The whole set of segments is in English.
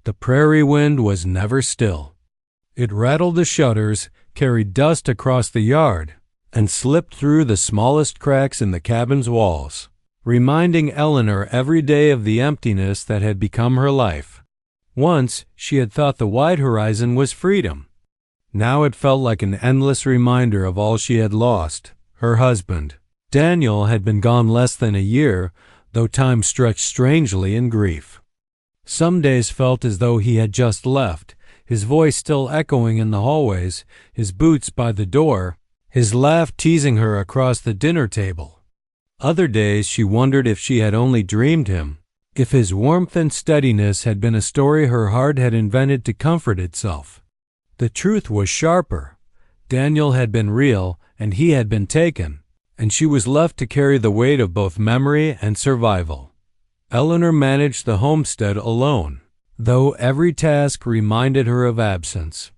The prairie wind was never still. It rattled the shutters, carried dust across the yard, and slipped through the smallest cracks in the cabin's walls, reminding Eleanor every day of the emptiness that had become her life. Once she had thought the wide horizon was freedom. Now it felt like an endless reminder of all she had lost. Her husband, Daniel, had been gone less than a year, though time stretched strangely in grief. Some days felt as though he had just left, his voice still echoing in the hallways, his boots by the door, his laugh teasing her across the dinner table. Other days she wondered if she had only dreamed him, if his warmth and steadiness had been a story her heart had invented to comfort itself. The truth was sharper. Daniel had been real, and he had been taken, and she was left to carry the weight of both memory and survival. Eleanor managed the homestead alone, though every task reminded her of absence.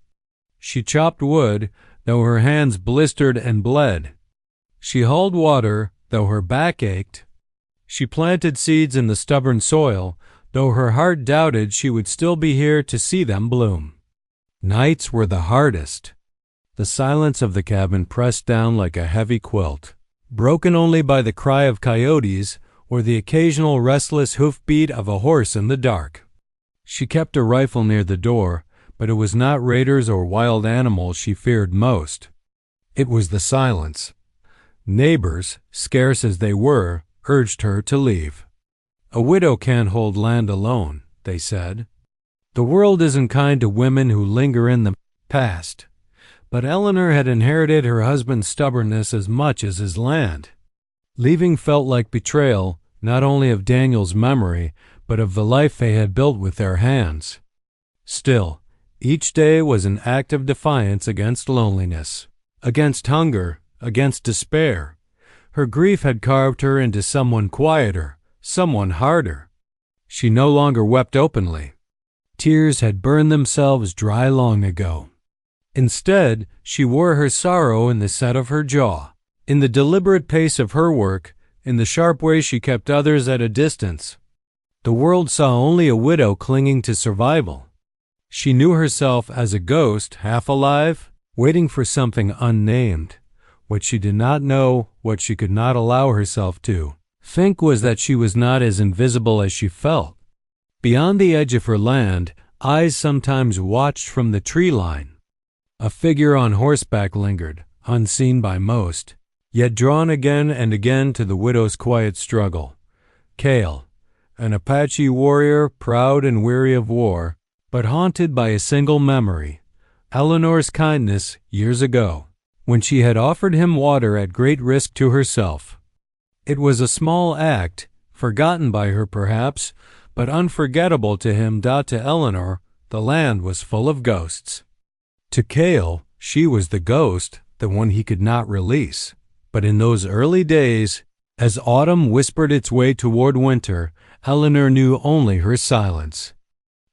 She chopped wood, though her hands blistered and bled. She hauled water, though her back ached. She planted seeds in the stubborn soil, though her heart doubted she would still be here to see them bloom. Nights were the hardest. The silence of the cabin pressed down like a heavy quilt, broken only by the cry of coyotes or the occasional restless hoofbeat of a horse in the dark. She kept a rifle near the door, but it was not raiders or wild animals she feared most. It was the silence. Neighbors, scarce as they were, urged her to leave. "A widow can't hold land alone," they said. "The world isn't kind to women who linger in the past." But Eleanor had inherited her husband's stubbornness as much as his land. Leaving felt like betrayal, not only of Daniel's memory, but of the life they had built with their hands. Still, each day was an act of defiance against loneliness, against hunger, against despair. Her grief had carved her into someone quieter, someone harder. She no longer wept openly. Tears had burned themselves dry long ago. Instead, she wore her sorrow in the set of her jaw, in the deliberate pace of her work, in the sharp way she kept others at a distance. The world saw only a widow clinging to survival. She knew herself as a ghost, half alive, waiting for something unnamed. What she did not know, what she could not allow herself to think, was that she was not as invisible as she felt. Beyond the edge of her land, eyes sometimes watched from the tree line. A figure on horseback lingered, unseen by most, yet drawn again and again to the widow's quiet struggle. Cale, an Apache warrior, proud and weary of war, but haunted by a single memory, Eleanor's kindness years ago, when she had offered him water at great risk to herself. It was a small act, forgotten by her perhaps, but unforgettable to him. To Eleanor, the land was full of ghosts. To Cale, she was the ghost, the one he could not release. But in those early days, as autumn whispered its way toward winter, Eleanor knew only her silence.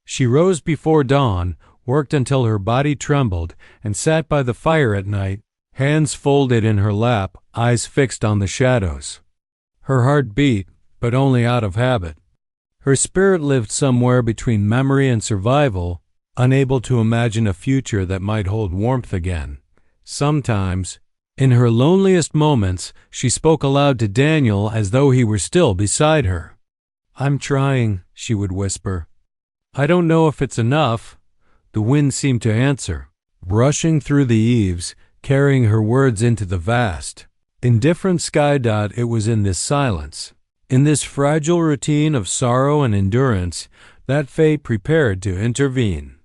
She rose before dawn, worked until her body trembled, and sat by the fire at night, hands folded in her lap, eyes fixed on the shadows. Her heart beat, but only out of habit. Her spirit lived somewhere between memory and survival, unable to imagine a future that might hold warmth again. Sometimes, in her loneliest moments, she spoke aloud to Daniel as though he were still beside her. "I'm trying," she would whisper. "I don't know if it's enough." The wind seemed to answer, rushing through the eaves, carrying her words into the vast, indifferent sky. It was in this silence, in this fragile routine of sorrow and endurance, that fate prepared to intervene.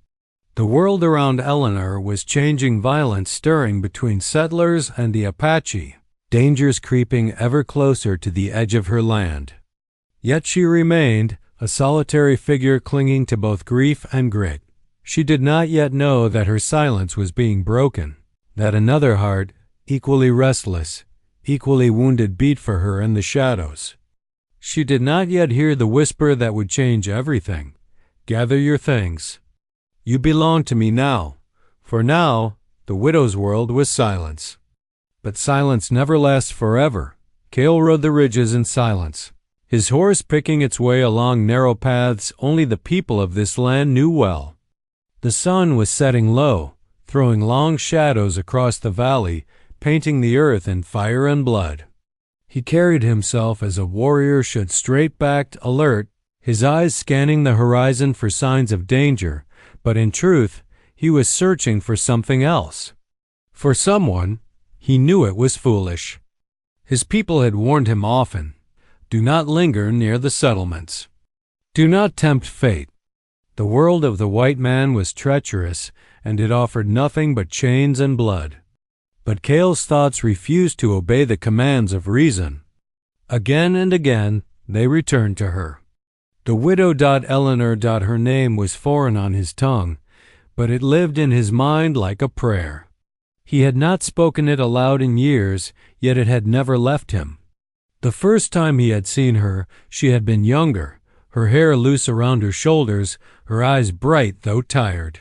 The world around Eleanor was changing, violence stirring between settlers and the Apache, dangers creeping ever closer to the edge of her land. Yet she remained, a solitary figure clinging to both grief and grit. She did not yet know that her silence was being broken, that another heart, equally restless, equally wounded, beat for her in the shadows. She did not yet hear the whisper that would change everything. "Gather your things. You belong to me now." For now, the widow's world was silence. But silence never lasts forever. Cale rode the ridges in silence. his horse picking its way along narrow paths only the people of this land knew well. The sun was setting low, throwing long shadows across the valley, painting the earth in fire and blood. He carried himself as a warrior should, straight-backed, alert, his eyes scanning the horizon for signs of danger, but in truth, he was searching for something else. For someone. He knew it was foolish. His people had warned him often, "Do not linger near the settlements. Do not tempt fate." The world of the white man was treacherous, and it offered nothing but chains and blood. But Cale's thoughts refused to obey the commands of reason. Again and again they returned to her. The widow Eleanor. Her name was foreign on his tongue, but it lived in his mind like a prayer. He had not spoken it aloud in years, yet it had never left him. The first time he had seen her, she had been younger, her hair loose around her shoulders, her eyes bright though tired.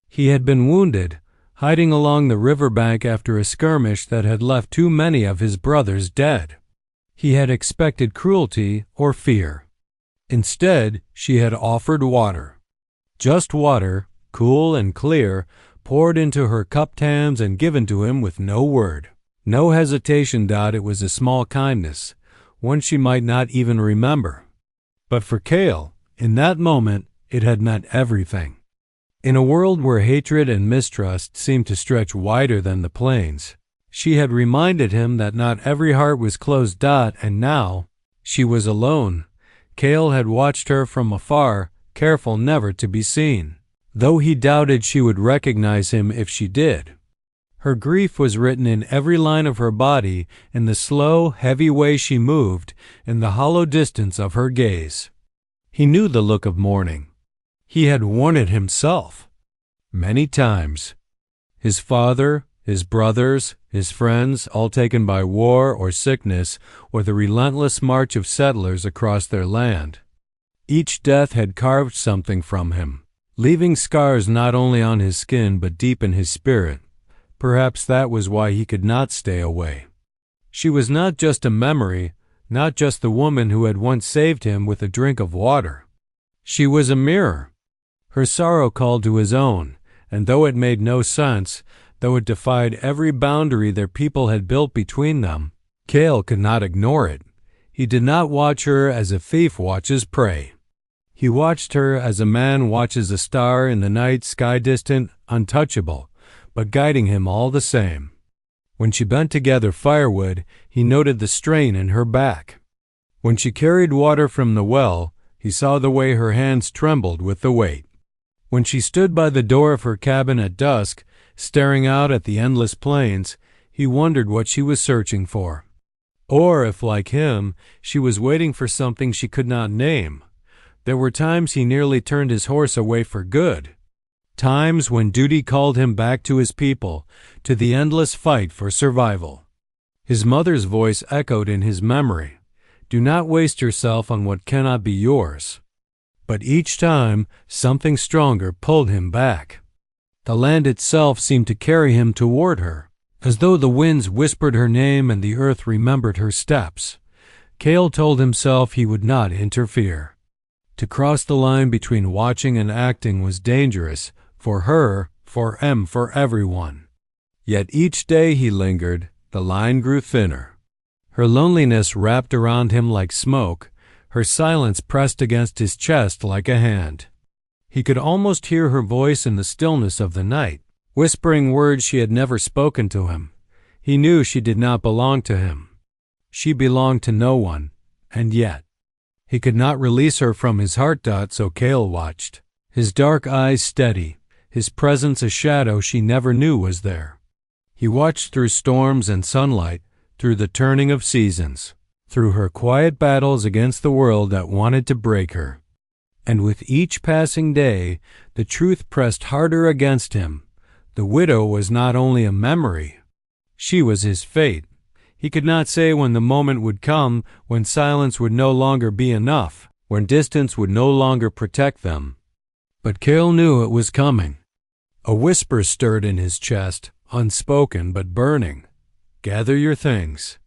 He had been wounded, hiding along the river bank after a skirmish that had left too many of his brothers dead. He had expected cruelty or fear. Instead, she had offered water. Just water, cool and clear, poured into her cupped hands and given to him with no word. No hesitation. It was a small kindness, one she might not even remember. But for Cale, in that moment, it had meant everything. In a world where hatred and mistrust seemed to stretch wider than the plains, she had reminded him that not every heart was closed. And now, she was alone. Cale had watched her from afar, careful never to be seen, though he doubted she would recognize him if she did. Her grief was written in every line of her body, in the slow, heavy way she moved, in the hollow distance of her gaze. He knew the look of mourning. He had worn it himself many times. His father, his brothers, his friends, all taken by war or sickness or the relentless march of settlers across their land. Each death had carved something from him, leaving scars not only on his skin but deep in his spirit. Perhaps that was why he could not stay away. She was not just a memory, not just the woman who had once saved him with a drink of water. She was a mirror. Her sorrow called to his own, and though it made no sense, though it defied every boundary their people had built between them, Cale could not ignore it. He did not watch her as a thief watches prey. He watched her as a man watches a star in the night sky, distant, untouchable, but guiding him all the same. When she bent to gather firewood, he noted the strain in her back. When she carried water from the well, he saw the way her hands trembled with the weight. When she stood by the door of her cabin at dusk, staring out at the endless plains, he wondered what she was searching for. Or if, like him, she was waiting for something she could not name. There were times he nearly turned his horse away for good. Times when duty called him back to his people, to the endless fight for survival. His mother's voice echoed in his memory. Do not waste yourself on what cannot be yours. But each time, something stronger pulled him back. The land itself seemed to carry him toward her, as though the winds whispered her name and the earth remembered her steps. Cale told himself he would not interfere. To cross the line between watching and acting was dangerous, for her, for everyone. Yet each day he lingered, the line grew thinner. Her loneliness wrapped around him like smoke, her silence pressed against his chest like a hand. He could almost hear her voice in the stillness of the night, whispering words she had never spoken to him. He knew she did not belong to him. She belonged to no one, and yet he could not release her from his heart. So Cale watched, his dark eyes steady, his presence a shadow she never knew was there. He watched through storms and sunlight, through the turning of seasons, through her quiet battles against the world that wanted to break her. And with each passing day, the truth pressed harder against him. The widow was not only a memory, she was his fate. He could not say when the moment would come, when silence would no longer be enough, when distance would no longer protect them. But Cale knew it was coming. A whisper stirred in his chest, unspoken but burning. Gather your things.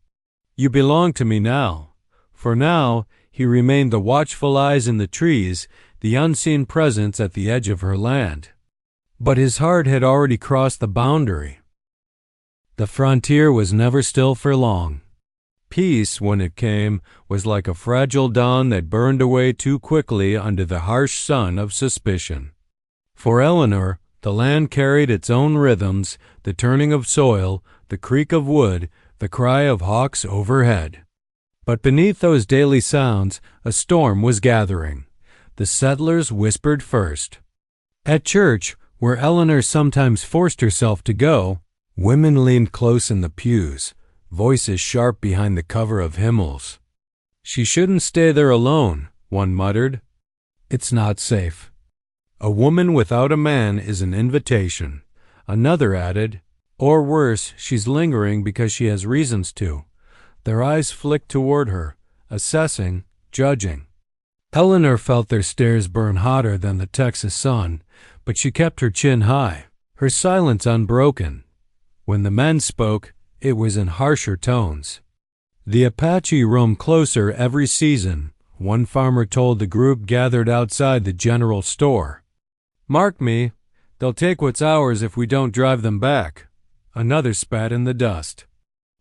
You belong to me now. For now, he remained the watchful eyes in the trees, the unseen presence at the edge of her land. But his heart had already crossed the boundary. The frontier was never still for long. Peace, when it came, was like a fragile dawn that burned away too quickly under the harsh sun of suspicion. For Eleanor, the land carried its own rhythms, the turning of soil, the creak of wood, the cry of hawks overhead. But beneath those daily sounds, a storm was gathering. The settlers whispered first. At church, where Eleanor sometimes forced herself to go, women leaned close in the pews, voices sharp behind the cover of hymnals. She shouldn't stay there alone, one muttered. It's not safe. A woman without a man is an invitation. Another added, or worse, she's lingering because she has reasons to. Their eyes flicked toward her, assessing, judging. Eleanor felt their stares burn hotter than the Texas sun, but she kept her chin high, her silence unbroken. When the men spoke, it was in harsher tones. The Apache roam closer every season, one farmer told the group gathered outside the general store. Mark me, they'll take what's ours if we don't drive them back. Another spat in the dust.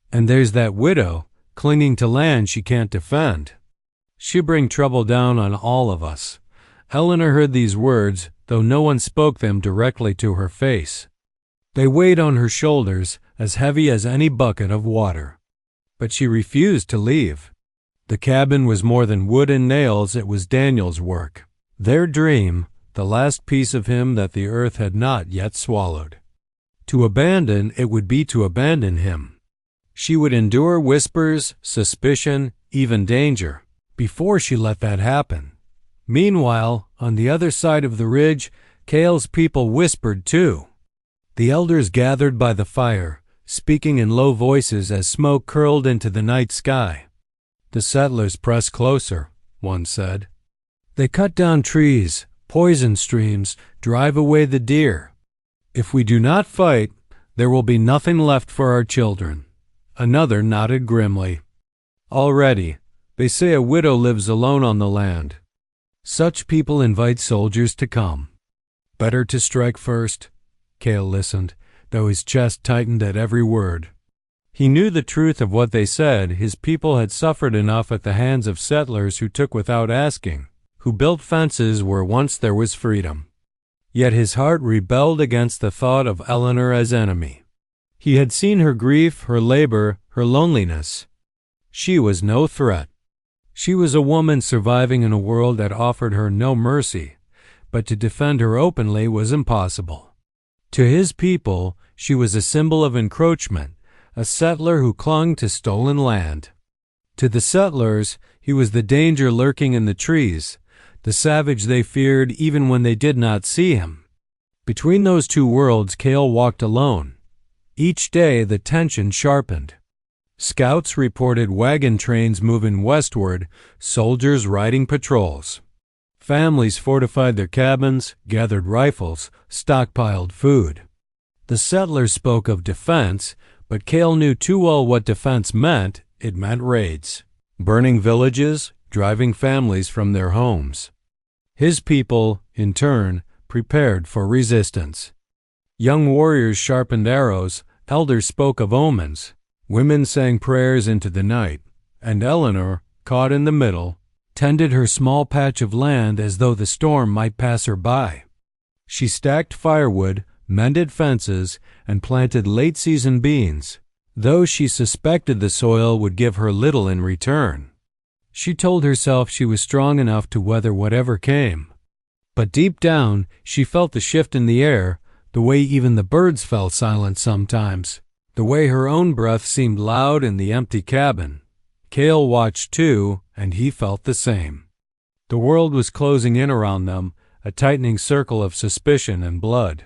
And there's that widow, clinging to land she can't defend. She bring trouble down on all of us. Eleanor heard these words, though no one spoke them directly to her face. They weighed on her shoulders, as heavy as any bucket of water. But she refused to leave. The cabin was more than wood and nails, it was Daniel's work. Their dream, the last piece of him that the earth had not yet swallowed. To abandon it would be to abandon him. She would endure whispers, suspicion, even danger, before she let that happen. Meanwhile, on the other side of the ridge, Cale's people whispered too. The elders gathered by the fire, speaking in low voices as smoke curled into the night sky. The settlers pressed closer, one said. They cut down trees, poison streams, drive away the deer. If we do not fight, there will be nothing left for our children. Another nodded grimly. Already, they say a widow lives alone on the land. Such people invite soldiers to come. Better to strike first. Cale listened, though his chest tightened at every word. He knew the truth of what they said. His people had suffered enough at the hands of settlers who took without asking, who built fences where once there was freedom. Yet his heart rebelled against the thought of Eleanor as enemy. He had seen her grief, her labor, her loneliness. She was no threat. She was a woman surviving in a world that offered her no mercy, but to defend her openly was impossible. To his people, she was a symbol of encroachment, a settler who clung to stolen land. To the settlers, he was the danger lurking in the trees, the savage they feared even when they did not see him. Between those two worlds, Cale walked alone. Each day, the tension sharpened. Scouts reported wagon trains moving westward, soldiers riding patrols. Families fortified their cabins, gathered rifles, stockpiled food. The settlers spoke of defense, but Cale knew too well what defense meant. It meant raids, burning villages, driving families from their homes. His people, in turn, prepared for resistance. Young warriors sharpened arrows, elders spoke of omens, women sang prayers into the night, and Eleanor, caught in the middle, tended her small patch of land as though the storm might pass her by. She stacked firewood, mended fences, and planted late-season beans, though she suspected the soil would give her little in return. She told herself she was strong enough to weather whatever came. But deep down, she felt the shift in the air, the way even the birds fell silent sometimes, the way her own breath seemed loud in the empty cabin. Cale watched too, and he felt the same. The world was closing in around them, a tightening circle of suspicion and blood.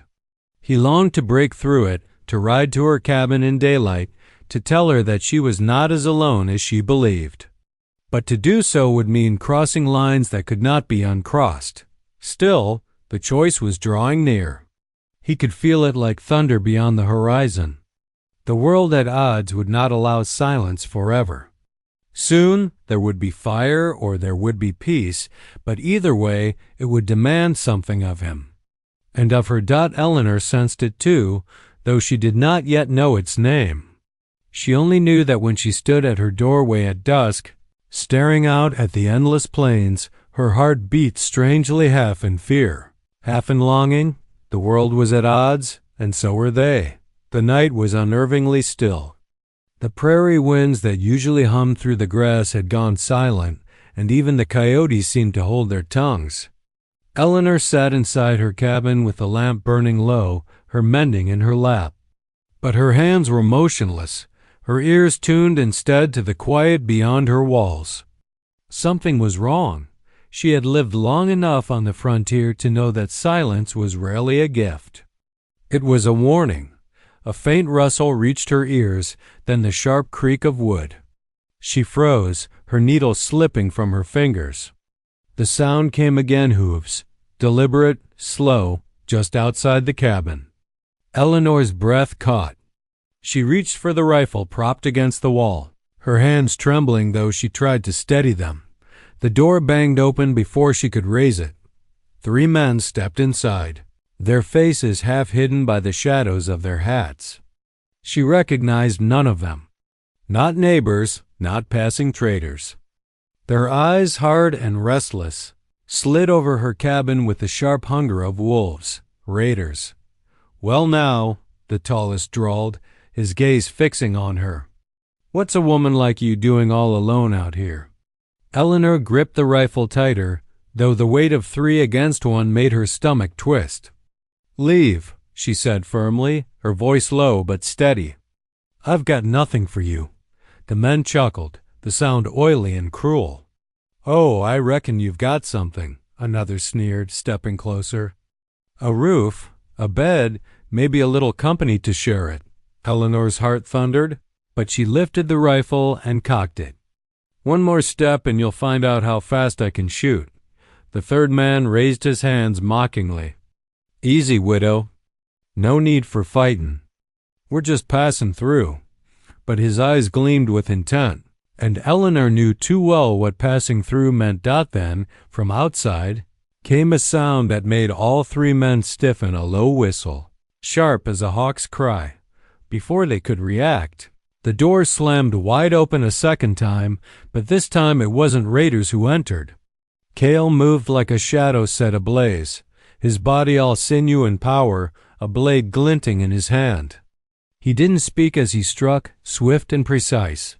He longed to break through it, to ride to her cabin in daylight, to tell her that she was not as alone as she believed. But to do so would mean crossing lines that could not be uncrossed. Still, the choice was drawing near. He could feel it like thunder beyond the horizon. The world at odds would not allow silence forever. Soon there would be fire or there would be peace, but either way it would demand something of him. And of her. Eleanor sensed it too, though she did not yet know its name. She only knew that when she stood at her doorway at dusk, staring out at the endless plains, her heart beat strangely, half in fear, half in longing. The world was at odds, and so were they. The night was unnervingly still. The prairie winds that usually hummed through the grass had gone silent, and even the coyotes seemed to hold their tongues. Eleanor sat inside her cabin with the lamp burning low, her mending in her lap. But her hands were motionless, her ears tuned instead to the quiet beyond her walls. Something was wrong. She had lived long enough on the frontier to know that silence was rarely a gift. It was a warning. A faint rustle reached her ears, then the sharp creak of wood. She froze, her needle slipping from her fingers. The sound came again, hooves, deliberate, slow, just outside the cabin. Eleanor's breath caught. She reached for the rifle propped against the wall, her hands trembling though she tried to steady them. The door banged open before she could raise it. 3 men stepped inside, their faces half hidden by the shadows of their hats. She recognized none of them. Not neighbors, not passing traders. Their eyes, hard and restless, slid over her cabin with the sharp hunger of wolves, raiders. "Well now," the tallest drawled, his gaze fixing on her. "What's a woman like you doing all alone out here?" Eleanor gripped the rifle tighter, though the weight of 3 against 1 made her stomach twist. "Leave," she said firmly, her voice low but steady. "I've got nothing for you." The men chuckled, the sound oily and cruel. "Oh, I reckon you've got something," another sneered, stepping closer. "A roof, a bed, maybe a little company to share it," Eleanor's heart thundered, but she lifted the rifle and cocked it. "One more step and you'll find out how fast I can shoot." The third man raised his hands mockingly. "Easy, widow. No need for fightin'. We're just passin' through." But his eyes gleamed with intent, and Eleanor knew too well what passing through meant. Then, from outside, came a sound that made all 3 men stiffen, a low whistle, sharp as a hawk's cry. Before they could react, the door slammed wide open a second time, but this time it wasn't raiders who entered. Cale moved like a shadow set ablaze, his body all sinew and power, a blade glinting in his hand. He didn't speak as he struck, swift and precise.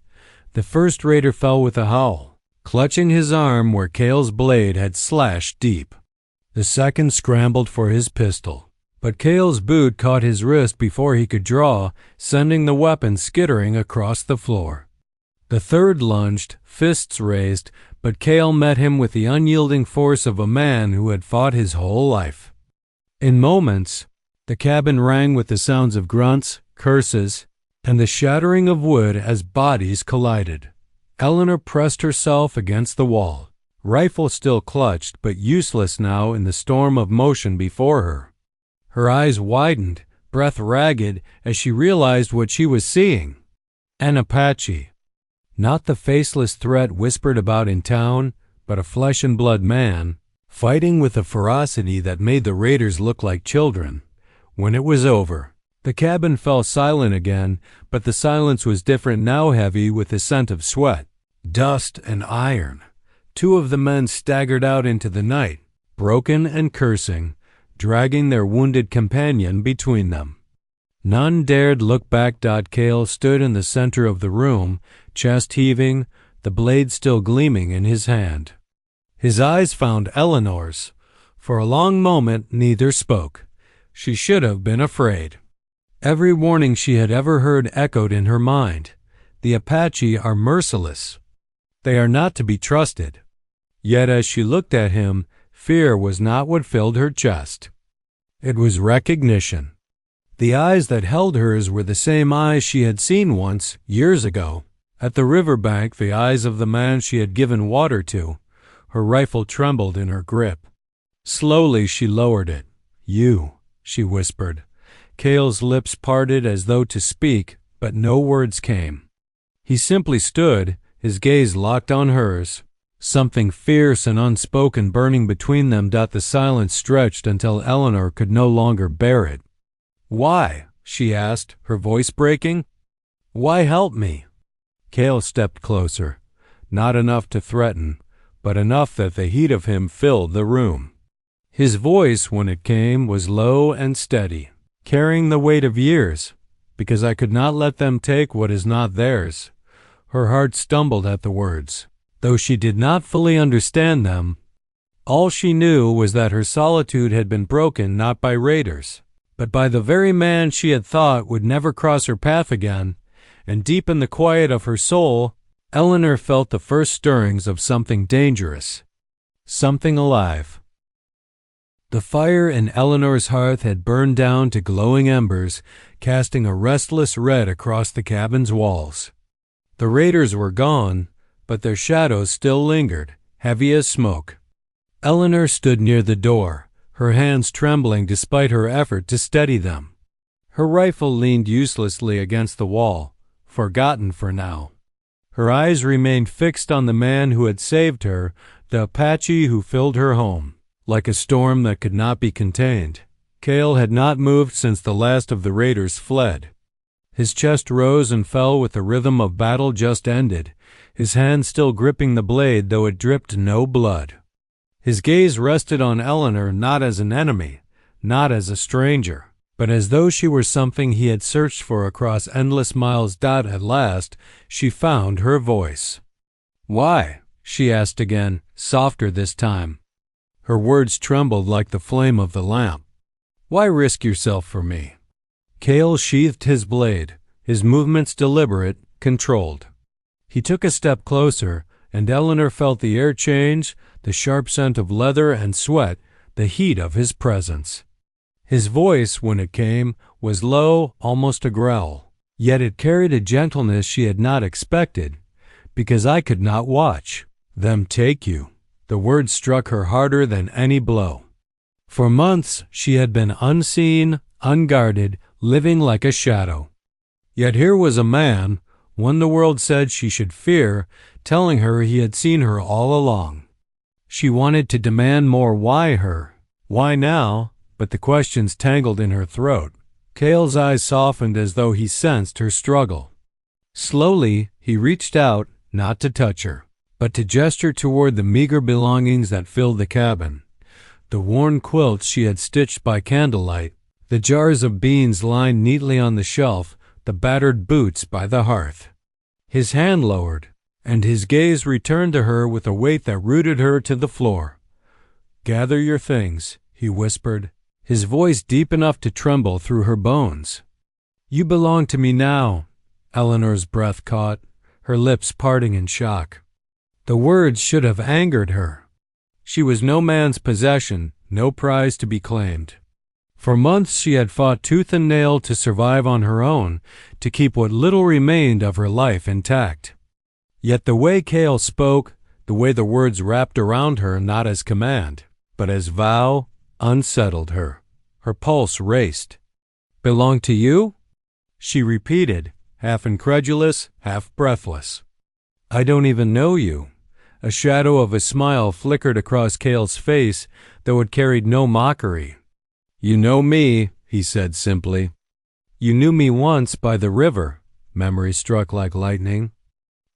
The first raider fell with a howl, clutching his arm where Cale's blade had slashed deep. The second scrambled for his pistol, but Cale's boot caught his wrist before he could draw, sending the weapon skittering across the floor. The third lunged, fists raised, but Cale met him with the unyielding force of a man who had fought his whole life. In moments, the cabin rang with the sounds of grunts, curses, and the shattering of wood as bodies collided. Eleanor pressed herself against the wall, rifle still clutched but useless now in the storm of motion before her. Her eyes widened, breath ragged, as she realized what she was seeing. An Apache. Not the faceless threat whispered about in town, but a flesh-and-blood man, fighting with a ferocity that made the raiders look like children. When it was over, the cabin fell silent again, but the silence was different now, heavy with the scent of sweat, dust, and iron. 2 of the men staggered out into the night, broken and cursing, dragging their wounded companion between them. None dared look back. Cale stood in the center of the room, chest heaving, the blade still gleaming in his hand. His eyes found Eleanor's. For a long moment neither spoke. She should have been afraid. Every warning she had ever heard echoed in her mind. The Apache are merciless. They are not to be trusted. Yet as she looked at him, fear was not what filled her chest. It was recognition. The eyes that held hers were the same eyes she had seen once, years ago, at the riverbank, the eyes of the man she had given water to. Her rifle trembled in her grip. Slowly she lowered it. "You," she whispered. Cale's lips parted as though to speak, but no words came. He simply stood, his gaze locked on hers. Something fierce and unspoken burning between them. The silence stretched until Eleanor could no longer bear it. "Why?" she asked, her voice breaking. "Why help me?" Cale stepped closer, not enough to threaten, but enough that the heat of him filled the room. His voice, when it came, was low and steady, carrying the weight of years, because I could not let them take what is not theirs. Her heart stumbled at the words, though she did not fully understand them. All she knew was that her solitude had been broken not by raiders, but by the very man she had thought would never cross her path again, and deep in the quiet of her soul, Eleanor felt the first stirrings of something dangerous, something alive. The fire in Eleanor's hearth had burned down to glowing embers, casting a restless red across the cabin's walls. The raiders were gone, but their shadows still lingered, heavy as smoke. Eleanor stood near the door, her hands trembling despite her effort to steady them. Her rifle leaned uselessly against the wall, forgotten for now. Her eyes remained fixed on the man who had saved her, the Apache who filled her home. Like a storm that could not be contained, Cale had not moved since the last of the raiders fled. His chest rose and fell with the rhythm of battle just ended, his hand still gripping the blade though it dripped no blood. His gaze rested on Eleanor not as an enemy, not as a stranger, but as though she were something he had searched for across endless miles. At last, she found her voice. "Why?" she asked again, softer this time. Her words trembled like the flame of the lamp. "Why risk yourself for me?" Cale sheathed his blade, his movements deliberate, controlled. He took a step closer, and Eleanor felt the air change, the sharp scent of leather and sweat, the heat of his presence. His voice, when it came, was low, almost a growl, yet it carried a gentleness she had not expected. "Because I could not watch them take you." The words struck her harder than any blow. For months she had been unseen, unguarded, living like a shadow. Yet here was a man, one the world said she should fear, telling her he had seen her all along. She wanted to demand more. Why her? Why now? But the questions tangled in her throat. Cale's eyes softened as though he sensed her struggle. Slowly he reached out, not to touch her, but to gesture toward the meager belongings that filled the cabin. The worn quilts she had stitched by candlelight, the jars of beans lined neatly on the shelf, the battered boots by the hearth. His hand lowered, and his gaze returned to her with a weight that rooted her to the floor. "Gather your things," he whispered, his voice deep enough to tremble through her bones. "You belong to me now." Eleanor's breath caught, her lips parting in shock. The words should have angered her. She was no man's possession, no prize to be claimed. For months she had fought tooth and nail to survive on her own, to keep what little remained of her life intact. Yet the way Cale spoke, the way the words wrapped around her not as command, but as vow, unsettled her. Her pulse raced. "Belong to you?" she repeated, half incredulous, half breathless. "I don't even know you." A shadow of a smile flickered across Cale's face, though it carried no mockery. "You know me," he said simply. "You knew me once by the river," memory struck like lightning.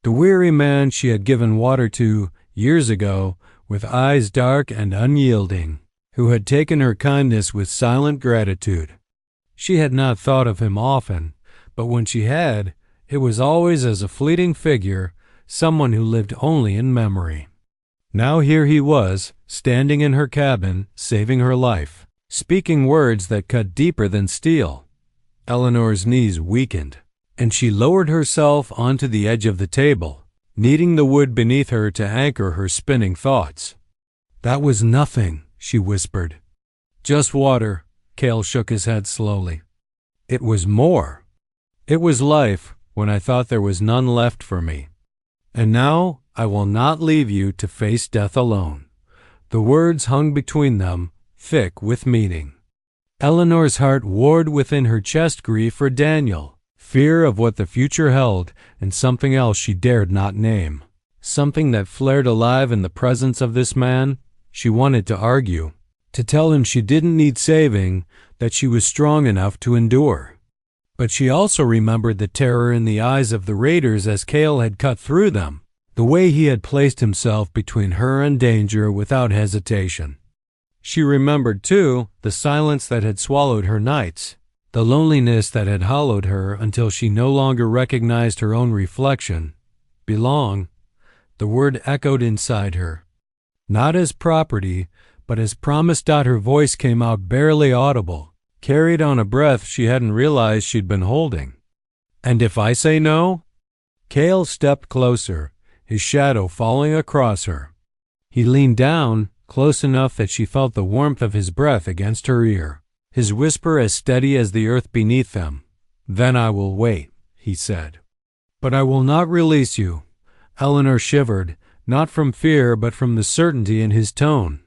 The weary man she had given water to years ago, with eyes dark and unyielding, who had taken her kindness with silent gratitude. She had not thought of him often, but when she had, it was always as a fleeting figure, someone who lived only in memory. Now here he was, standing in her cabin, saving her life, speaking words that cut deeper than steel. Eleanor's knees weakened, and she lowered herself onto the edge of the table, kneading the wood beneath her to anchor her spinning thoughts. "That was nothing," she whispered. "Just water." Cale shook his head slowly. "It was more. It was life when I thought there was none left for me. And now I will not leave you to face death alone." The words hung between them, thick with meaning. Eleanor's heart warred within her chest, grief for Daniel, fear of what the future held, and something else she dared not name. Something that flared alive in the presence of this man. She wanted to argue, to tell him she didn't need saving, that she was strong enough to endure. But she also remembered the terror in the eyes of the raiders as Cale had cut through them, the way he had placed himself between her and danger without hesitation. She remembered, too, the silence that had swallowed her nights, the loneliness that had hollowed her until she no longer recognized her own reflection. Belong. The word echoed inside her. Not as property, but as promise. Her voice came out barely audible, carried on a breath she hadn't realized she'd been holding. And if I say no? Cale stepped closer, his shadow falling across her. He leaned down, close enough that she felt the warmth of his breath against her ear, his whisper as steady as the earth beneath them. Then I will wait, he said. But I will not release you. Eleanor shivered, not from fear but from the certainty in his tone.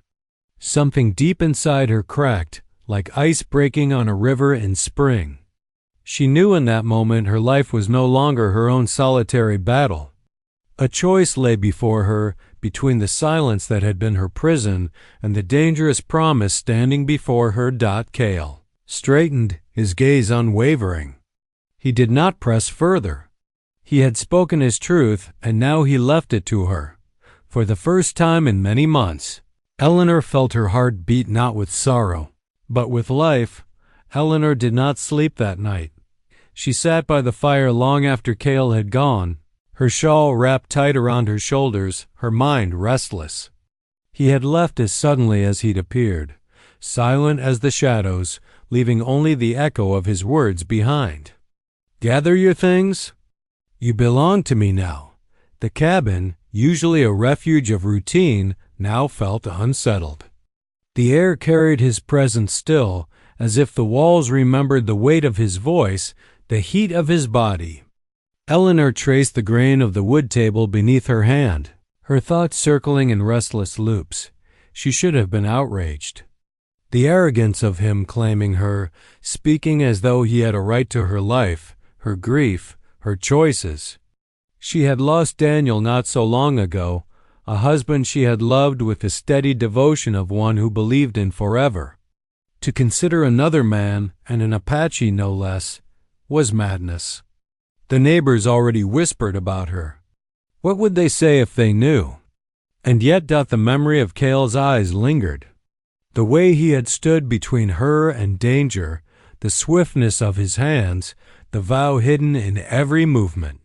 Something deep inside her cracked, like ice breaking on a river in spring. She knew in that moment her life was no longer her own solitary battle. A choice lay before her between the silence that had been her prison and the dangerous promise standing before her. Cale straightened, his gaze unwavering. He did not press further. He had spoken his truth, and now he left it to her. For the first time in many months, Eleanor felt her heart beat not with sorrow, but with life. Eleanor did not sleep that night. She sat by the fire long after Cale had gone, her shawl wrapped tight around her shoulders, her mind restless. He had left as suddenly as he'd appeared, silent as the shadows, leaving only the echo of his words behind. Gather your things. You belong to me now. The cabin, usually a refuge of routine, now felt unsettled. The air carried his presence still, as if the walls remembered the weight of his voice, the heat of his body. Eleanor traced the grain of the wood table beneath her hand, her thoughts circling in restless loops. She should have been outraged. The arrogance of him claiming her, speaking as though he had a right to her life, her grief, her choices. She had lost Daniel not so long ago, a husband she had loved with the steady devotion of one who believed in forever. To consider another man, and an Apache no less, was madness. The neighbors already whispered about her. What would they say if they knew? And yet the memory of Cale's eyes lingered. The way he had stood between her and danger, the swiftness of his hands, the vow hidden in every movement.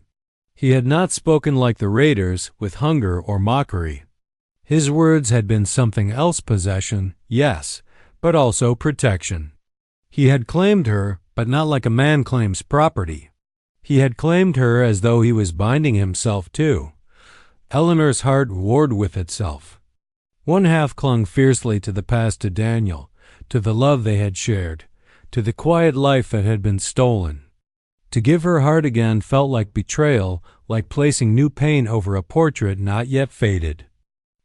He had not spoken like the raiders, with hunger or mockery. His words had been something else: possession, yes, but also protection. He had claimed her, but not like a man claims property. He had claimed her as though he was binding himself too. Eleanor's heart warred with itself. One half clung fiercely to the past, to Daniel, to the love they had shared, to the quiet life that had been stolen. To give her heart again felt like betrayal, like placing new paint over a portrait not yet faded.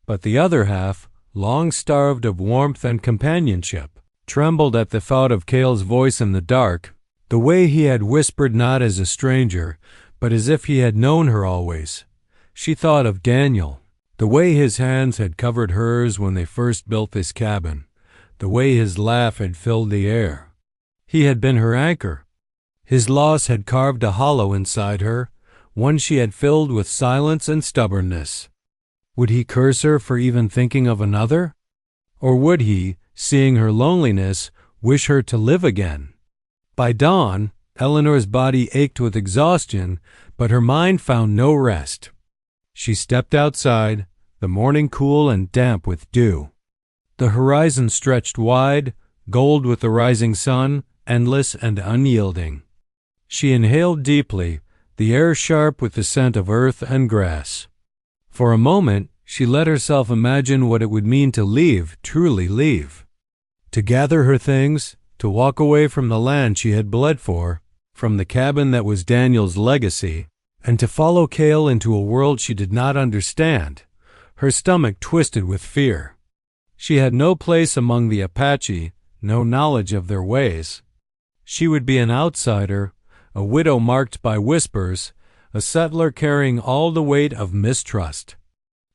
But the other half, long starved of warmth and companionship, trembled at the thought of Cale's voice in the dark, the way he had whispered not as a stranger, but as if he had known her always. She thought of Daniel, the way his hands had covered hers when they first built this cabin, the way his laugh had filled the air. He had been her anchor. His loss had carved a hollow inside her, one she had filled with silence and stubbornness. Would he curse her for even thinking of another? Or would he, seeing her loneliness, wish her to live again? By dawn, Eleanor's body ached with exhaustion, but her mind found no rest. She stepped outside, the morning cool and damp with dew. The horizon stretched wide, gold with the rising sun, endless and unyielding. She inhaled deeply, the air sharp with the scent of earth and grass. For a moment, she let herself imagine what it would mean to leave, truly leave. To gather her things, to walk away from the land she had bled for, from the cabin that was Daniel's legacy, and to follow Cale into a world she did not understand. Her stomach twisted with fear. She had no place among the Apache, no knowledge of their ways. She would be an outsider, a widow marked by whispers, a settler carrying all the weight of mistrust.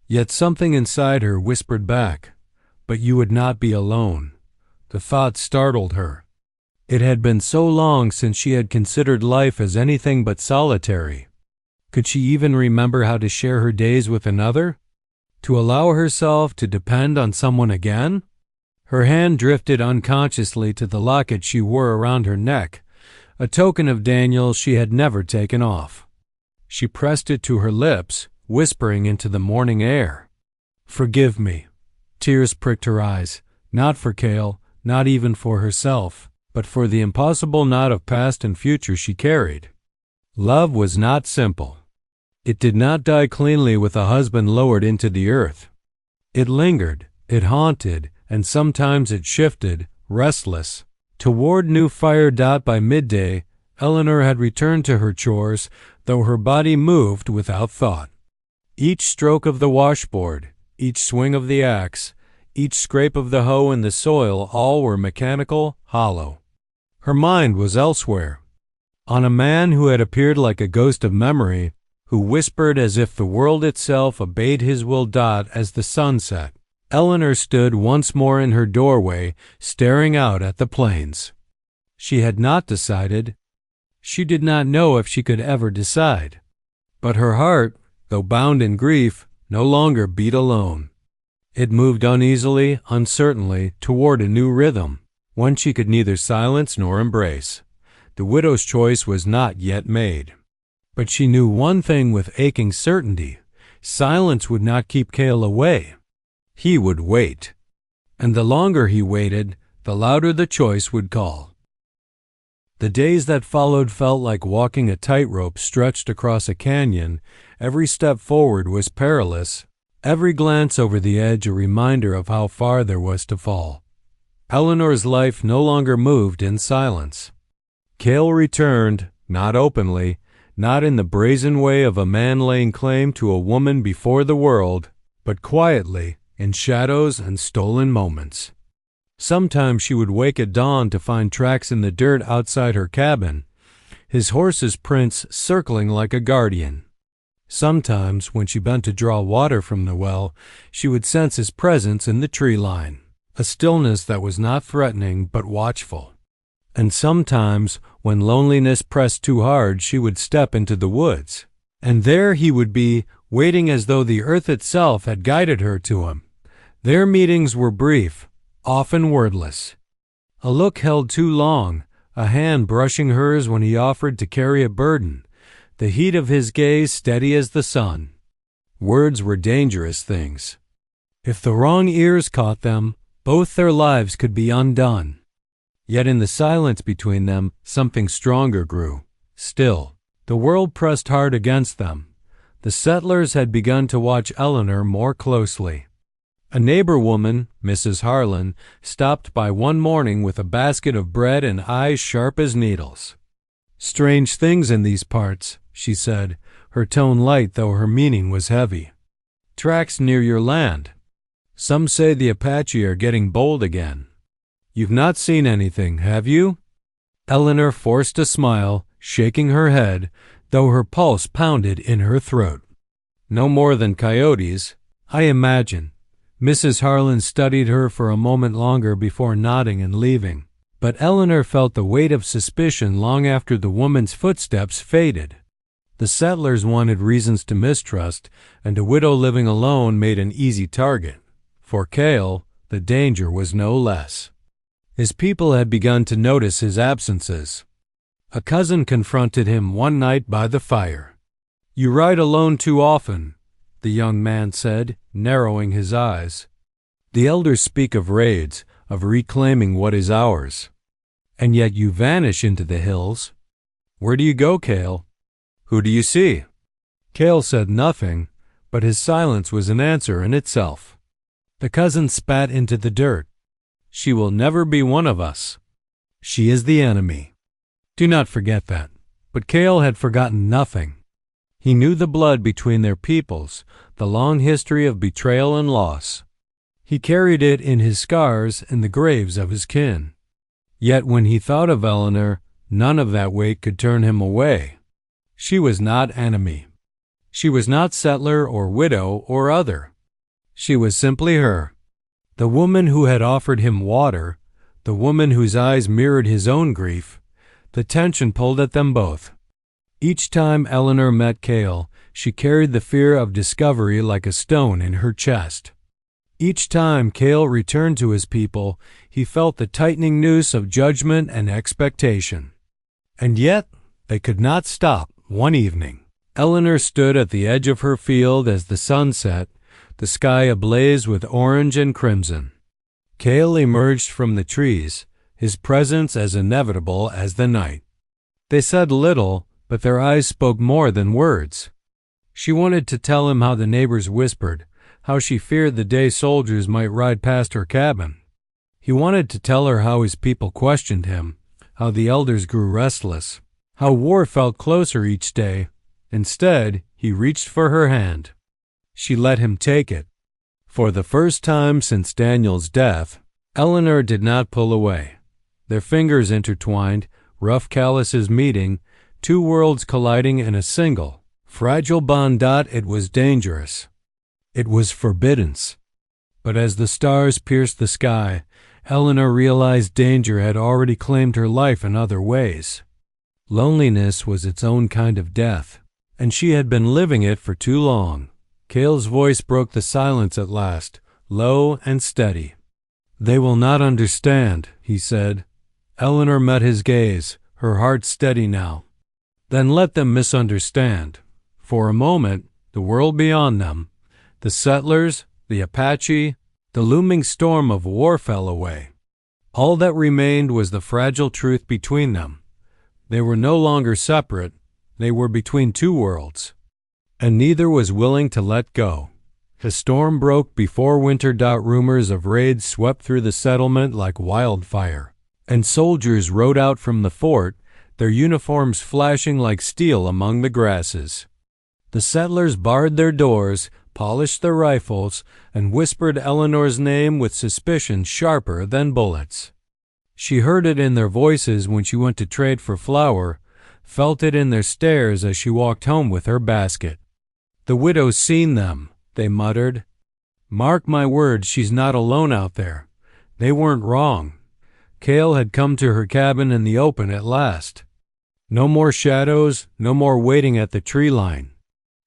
Yet something inside her whispered back, "But you would not be alone." The thought startled her. It had been so long since she had considered life as anything but solitary. Could she even remember how to share her days with another? To allow herself to depend on someone again? Her hand drifted unconsciously to the locket she wore around her neck, a token of Daniel she had never taken off. She pressed it to her lips, whispering into the morning air. "Forgive me." Tears pricked her eyes, not for Cale, not even for herself, but for the impossible knot of past and future she carried. Love was not simple. It did not die cleanly with a husband lowered into the earth. It lingered, it haunted, and sometimes it shifted, restless. Toward New Fire. By midday, Eleanor had returned to her chores, though her body moved without thought. Each stroke of the washboard, each swing of the axe, each scrape of the hoe in the soil, all were mechanical, hollow. Her mind was elsewhere, on a man who had appeared like a ghost of memory, who whispered as if the world itself obeyed his will. As the sun set, Eleanor stood once more in her doorway, staring out at the plains. She had not decided. She did not know if she could ever decide. But her heart, though bound in grief, no longer beat alone. It moved uneasily, uncertainly, toward a new rhythm, one she could neither silence nor embrace. The widow's choice was not yet made. But she knew one thing with aching certainty: silence would not keep Cale away. He would wait. And the longer he waited, the louder the choice would call. The days that followed felt like walking a tightrope stretched across a canyon. Every step forward was perilous, every glance over the edge a reminder of how far there was to fall. Eleanor's life no longer moved in silence. Cale returned, not openly, not in the brazen way of a man laying claim to a woman before the world, but quietly, in shadows and stolen moments. Sometimes she would wake at dawn to find tracks in the dirt outside her cabin, his horse's prints circling like a guardian. Sometimes, when she bent to draw water from the well, she would sense his presence in the tree line, a stillness that was not threatening but watchful. And sometimes, when loneliness pressed too hard, she would step into the woods, and there he would be, waiting as though the earth itself had guided her to him. Their meetings were brief, often wordless. A look held too long, a hand brushing hers when he offered to carry a burden, the heat of his gaze steady as the sun. Words were dangerous things. If the wrong ears caught them, both their lives could be undone. Yet in the silence between them, something stronger grew. Still, the world pressed hard against them. The settlers had begun to watch Eleanor more closely. A neighbor woman, Mrs. Harlan, stopped by one morning with a basket of bread and eyes sharp as needles. "Strange things in these parts," she said, her tone light though her meaning was heavy. "Tracks near your land. Some say the Apache are getting bold again. You've not seen anything, have you?" Eleanor forced a smile, shaking her head, though her pulse pounded in her throat. "No more than coyotes, I imagine." Mrs. Harlan studied her for a moment longer before nodding and leaving. But Eleanor felt the weight of suspicion long after the woman's footsteps faded. The settlers wanted reasons to mistrust, and a widow living alone made an easy target. For Cale, the danger was no less. His people had begun to notice his absences. A cousin confronted him one night by the fire. "You ride alone too often," the young man said, narrowing his eyes. "The elders speak of raids, of reclaiming what is ours. And yet you vanish into the hills. Where do you go, Cale? Who do you see?" Cale said nothing, but his silence was an answer in itself. The cousin spat into the dirt. "She will never be one of us. She is the enemy. Do not forget that." But Cale had forgotten nothing. He knew the blood between their peoples, the long history of betrayal and loss. He carried it in his scars in the graves of his kin. Yet when he thought of Eleanor, None of that weight could turn him away. She was not enemy. She was not settler or widow or other. She was simply her. The woman who had offered him water, the woman whose eyes mirrored his own grief. The tension pulled at them both. Each time Eleanor met Cale, she carried the fear of discovery like a stone in her chest. Each time Cale returned to his people, he felt the tightening noose of judgment and expectation. And yet, they could not stop. One evening, Eleanor stood at the edge of her field as the sun set, the sky ablaze with orange and crimson. Cale emerged from the trees, his presence as inevitable as the night. They said little, but their eyes spoke more than words. She wanted to tell him how the neighbors whispered, how she feared the day soldiers might ride past her cabin. He wanted to tell her how his people questioned him, how the elders grew restless, how war felt closer each day. Instead, he reached for her hand. She let him take it. For the first time since Daniel's death, Eleanor did not pull away. Their fingers intertwined, rough calluses meeting, two worlds colliding in a single, fragile bond. It was dangerous. It was forbiddance. But as the stars pierced the sky, Eleanor realized danger had already claimed her life in other ways. Loneliness was its own kind of death, and she had been living it for too long. Cale's voice broke the silence at last, low and steady. "They will not understand," he said. Eleanor met his gaze, her heart steady now. "Then let them misunderstand." For a moment, the world beyond them, the settlers, the Apache, the looming storm of war fell away. All that remained was the fragile truth between them. They were no longer separate, they were between two worlds. And neither was willing to let go. The storm broke before winter. Rumors of raids swept through the settlement like wildfire, and soldiers rode out from the fort, their uniforms flashing like steel among the grasses. The settlers barred their doors, polished their rifles, and whispered Eleanor's name with suspicion sharper than bullets. She heard it in their voices when she went to trade for flour, felt it in their stares as she walked home with her basket. "The widow's seen them," they muttered. "Mark my words, she's not alone out there." They weren't wrong. Cale had come to her cabin in the open at last. No more shadows, no more waiting at the tree line.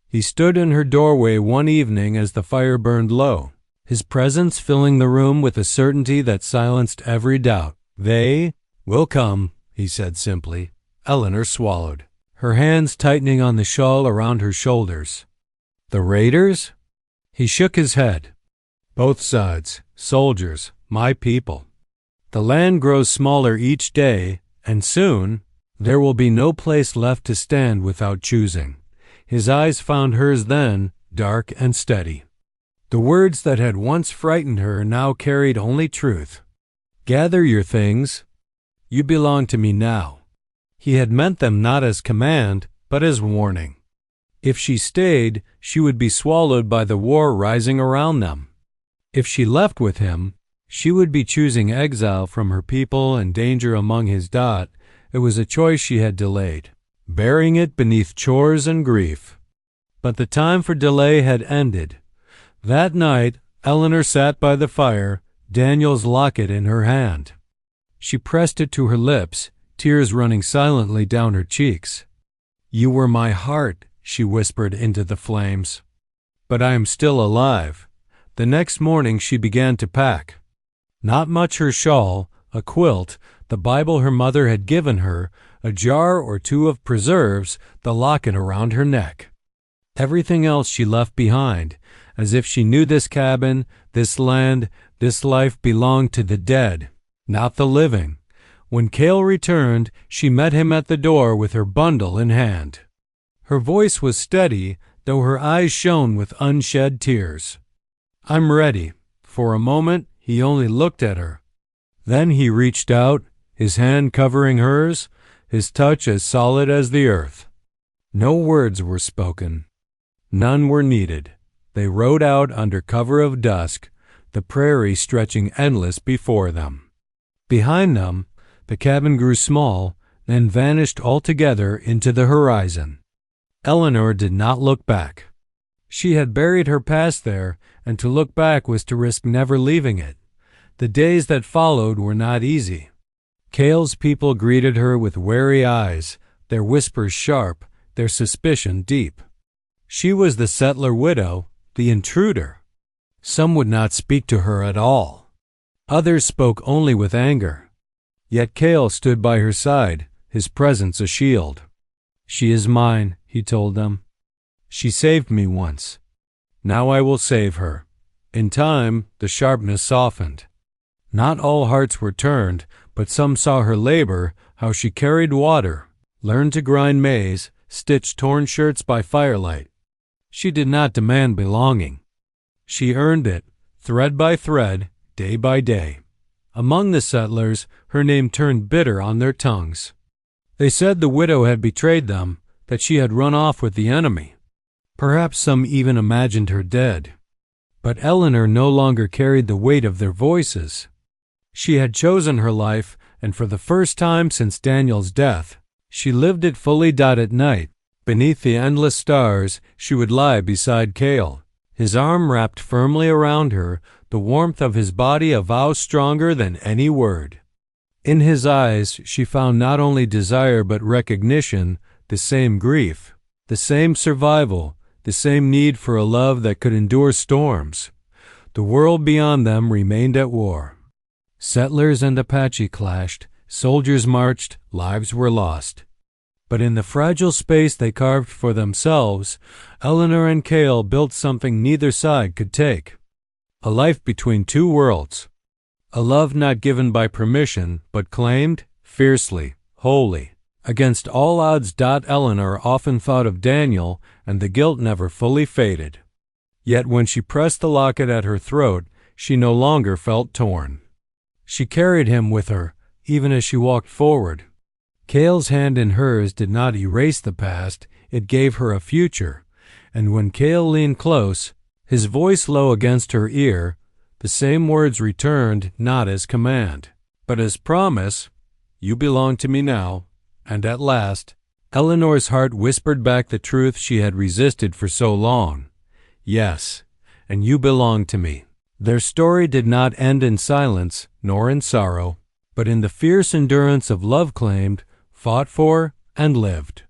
He stood in her doorway one evening as the fire burned low, his presence filling the room with a certainty that silenced every doubt. "They will come," he said simply. Eleanor swallowed, her hands tightening on the shawl around her shoulders. "The raiders?" He shook his head. "Both sides, soldiers, my people. The land grows smaller each day, and soon there will be no place left to stand without choosing." His eyes found hers then, dark and steady. The words that had once frightened her now carried only truth. "Gather your things. You belong to me now." He had meant them not as command, but as warning. If she stayed, she would be swallowed by the war rising around them. If she left with him, she would be choosing exile from her people and danger among his. It was a choice she had delayed, bearing it beneath chores and grief. But the time for delay had ended. That night, Eleanor sat by the fire, Daniel's locket in her hand. She pressed it to her lips, tears running silently down her cheeks. "You were my heart," she whispered into the flames. "But I am still alive." The next morning she began to pack. Not much: her shawl, a quilt, the Bible her mother had given her, a jar or two of preserves, the locket around her neck. Everything else she left behind, as if she knew this cabin, this land, this life belonged to the dead, not the living. When Cale returned, she met him at the door with her bundle in hand. Her voice was steady, though her eyes shone with unshed tears. "I'm ready." For a moment, he only looked at her. Then he reached out, his hand covering hers, his touch as solid as the earth. No words were spoken. None were needed. They rode out under cover of dusk, the prairie stretching endless before them. Behind them, the cabin grew small, then vanished altogether into the horizon. Eleanor did not look back. She had buried her past there, and to look back was to risk never leaving it. The days that followed were not easy. Cale's people greeted her with wary eyes, their whispers sharp, their suspicion deep. She was the settler widow, the intruder. Some would not speak to her at all. Others spoke only with anger. Yet Cale stood by her side, his presence a shield. "She is mine," he told them. "She saved me once. Now I will save her." In time, the sharpness softened. Not all hearts were turned, but some saw her labor, how she carried water, learned to grind maize, stitched torn shirts by firelight. She did not demand belonging. She earned it, thread by thread, day by day. Among the settlers, her name turned bitter on their tongues. They said the widow had betrayed them, that she had run off with the enemy. Perhaps some even imagined her dead. But Eleanor no longer carried the weight of their voices. She had chosen her life, and for the first time since Daniel's death, she lived it fully. At night, beneath the endless stars, she would lie beside Cale, his arm wrapped firmly around her, the warmth of his body a vow stronger than any word. In his eyes she found not only desire but recognition, the same grief, the same survival, the same need for a love that could endure storms. The world beyond them remained at war. Settlers and Apache clashed, soldiers marched, lives were lost. But in the fragile space they carved for themselves, Eleanor and Cale built something neither side could take. A life between two worlds. A love not given by permission, but claimed, fiercely, wholly. Against all odds. Eleanor often thought of Daniel, and the guilt never fully faded. Yet when she pressed the locket at her throat, she no longer felt torn. She carried him with her, even as she walked forward. Cale's hand in hers did not erase the past, it gave her a future, and when Cale leaned close, his voice low against her ear, the same words returned not as command, but as promise. "You belong to me now." And at last, Eleanor's heart whispered back the truth she had resisted for so long. "Yes, and you belong to me." Their story did not end in silence, nor in sorrow, but in the fierce endurance of love claimed, fought for, and lived.